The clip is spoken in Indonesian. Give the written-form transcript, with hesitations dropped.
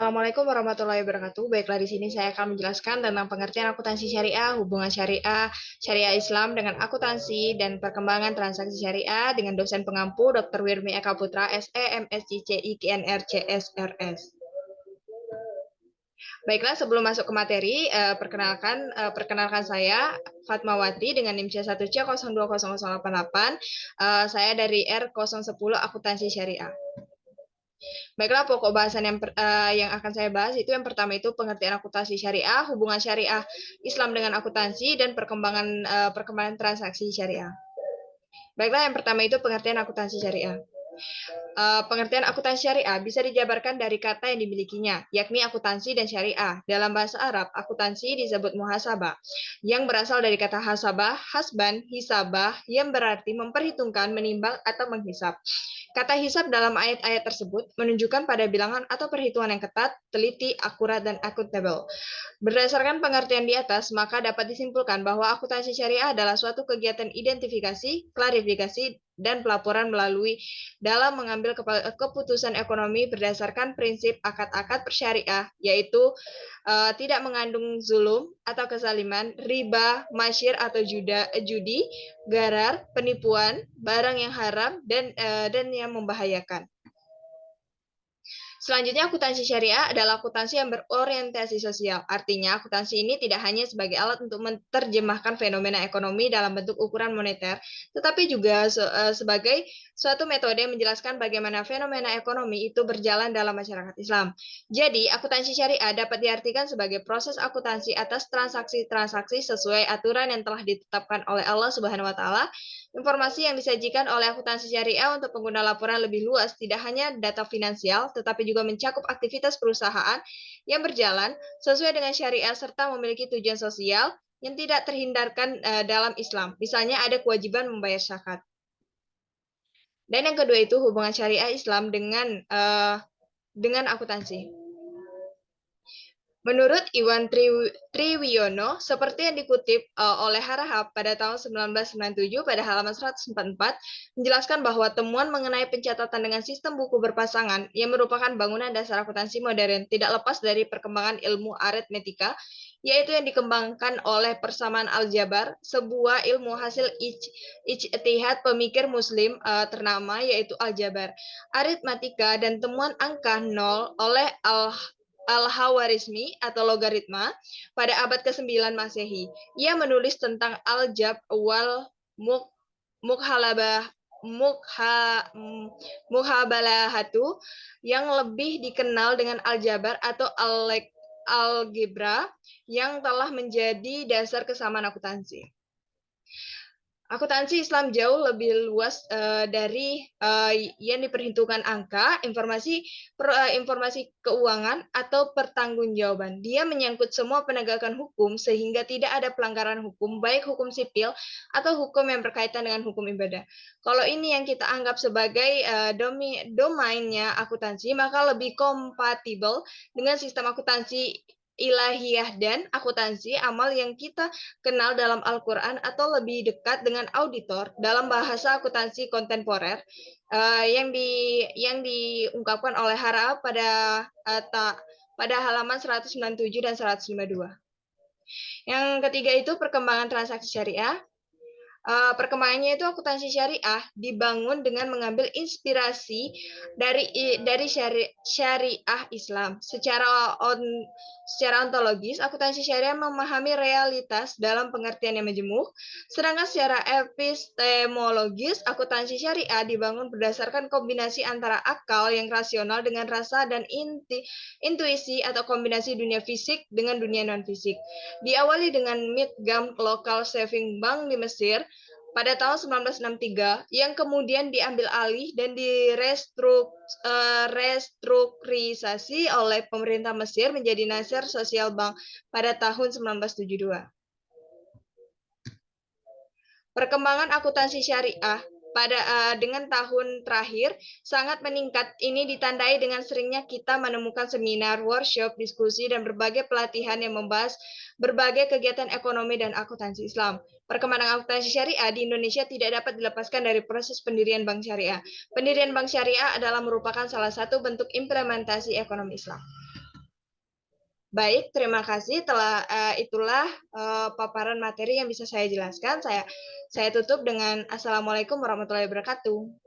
Assalamualaikum warahmatullahi wabarakatuh. Baiklah, di sini saya akan menjelaskan tentang pengertian akuntansi syariah, hubungan syariah, syariah Islam dengan akuntansi, dan perkembangan transaksi syariah dengan dosen pengampu Dr. Wirmi Eka Putra, SE, MSc, KNR, CSRS. Baiklah, sebelum masuk ke materi, perkenalkan saya Fatmawati dengan NIM C1C020088. Saya dari R010 Akuntansi Syariah. Baiklah, pokok bahasan yang akan saya bahas itu yang pertama itu pengertian akuntansi syariah, hubungan syariah Islam dengan akuntansi, dan perkembangan transaksi syariah. Baiklah, yang pertama itu pengertian akuntansi syariah. Pengertian akuntansi syariah bisa dijabarkan dari kata yang dimilikinya, yakni akuntansi dan syariah. Dalam bahasa Arab, akuntansi disebut muhasabah, yang berasal dari kata hasabah, hasban, hisabah, yang berarti memperhitungkan, menimbang, atau menghisap. Kata hisab dalam ayat-ayat tersebut menunjukkan pada bilangan atau perhitungan yang ketat, teliti, akurat, dan akuntabel. Berdasarkan pengertian di atas, maka dapat disimpulkan bahwa akuntansi syariah adalah suatu kegiatan identifikasi, klarifikasi, dan pelaporan melalui dalam mengambil keputusan ekonomi berdasarkan prinsip akad-akad persyariah, yaitu tidak mengandung zulum atau kezaliman, riba, masyir atau judi, garar, penipuan, barang yang haram, dan yang membahayakan. Selanjutnya, akuntansi syariah adalah akuntansi yang berorientasi sosial. Artinya, akuntansi ini tidak hanya sebagai alat untuk menerjemahkan fenomena ekonomi dalam bentuk ukuran moneter, tetapi juga sebagai suatu metode yang menjelaskan bagaimana fenomena ekonomi itu berjalan dalam masyarakat Islam. Jadi, akuntansi syariah dapat diartikan sebagai proses akuntansi atas transaksi-transaksi sesuai aturan yang telah ditetapkan oleh Allah Subhanahu wa taala. Informasi yang disajikan oleh akuntansi syariah untuk pengguna laporan lebih luas tidak hanya data finansial, tetapi juga mencakup aktivitas perusahaan yang berjalan sesuai dengan syariah serta memiliki tujuan sosial yang tidak terhindarkan dalam Islam. Misalnya ada kewajiban membayar zakat. Dan yang kedua itu hubungan syariah Islam dengan akuntansi. Menurut Iwan Triwiyono, seperti yang dikutip oleh Harahap pada tahun 1997 pada halaman 144, menjelaskan bahwa temuan mengenai pencatatan dengan sistem buku berpasangan yang merupakan bangunan dasar akuntansi modern tidak lepas dari perkembangan ilmu aritmetika, yaitu yang dikembangkan oleh persamaan aljabar, sebuah ilmu hasil ijtihad pemikir muslim ternama yaitu aljabar, aritmatika, dan temuan angka nol oleh Al-Hawarizmi atau logaritma pada abad ke-9 Masehi. Ia menulis tentang aljab wal mukhabalahatu yang lebih dikenal dengan aljabar atau algebra yang telah menjadi dasar kesamaan akuntansi. Akuntansi Islam jauh lebih luas dari yang diperhitungkan angka, informasi keuangan, atau pertanggungjawaban. Dia menyangkut semua penegakan hukum sehingga tidak ada pelanggaran hukum, baik hukum sipil atau hukum yang berkaitan dengan hukum ibadah. Kalau ini yang kita anggap sebagai domainnya akuntansi, maka lebih kompatibel dengan sistem akuntansi ilahiyah dan akuntansi amal yang kita kenal dalam Al-Quran, atau lebih dekat dengan auditor dalam bahasa akuntansi kontemporer yang diungkapkan oleh Hara pada halaman 197 dan 152. Yang ketiga itu perkembangan transaksi syariah. Perkembangannya itu akuntansi syariah dibangun dengan mengambil inspirasi dari syariah Islam. Secara ontologis, akuntansi syariah memahami realitas dalam pengertian yang majemuk, sedangkan secara epistemologis, akuntansi syariah dibangun berdasarkan kombinasi antara akal yang rasional dengan rasa dan intuisi atau kombinasi dunia fisik dengan dunia non-fisik. Diawali dengan Midgam Local Saving Bank di Mesir pada tahun 1963, yang kemudian diambil alih dan restrukturisasi oleh pemerintah Mesir menjadi Nasser Social Bank pada tahun 1972. Perkembangan akuntansi syariah dengan tahun terakhir sangat meningkat. Ini ditandai dengan seringnya kita menemukan seminar, workshop, diskusi, dan berbagai pelatihan yang membahas berbagai kegiatan ekonomi dan akuntansi Islam. Perkembangan akuntansi syariah di Indonesia tidak dapat dilepaskan dari proses pendirian bank syariah. Pendirian bank syariah adalah merupakan salah satu bentuk implementasi ekonomi Islam. Baik, terima kasih itulah, paparan materi yang bisa saya jelaskan. Saya tutup dengan Assalamualaikum warahmatullahi wabarakatuh.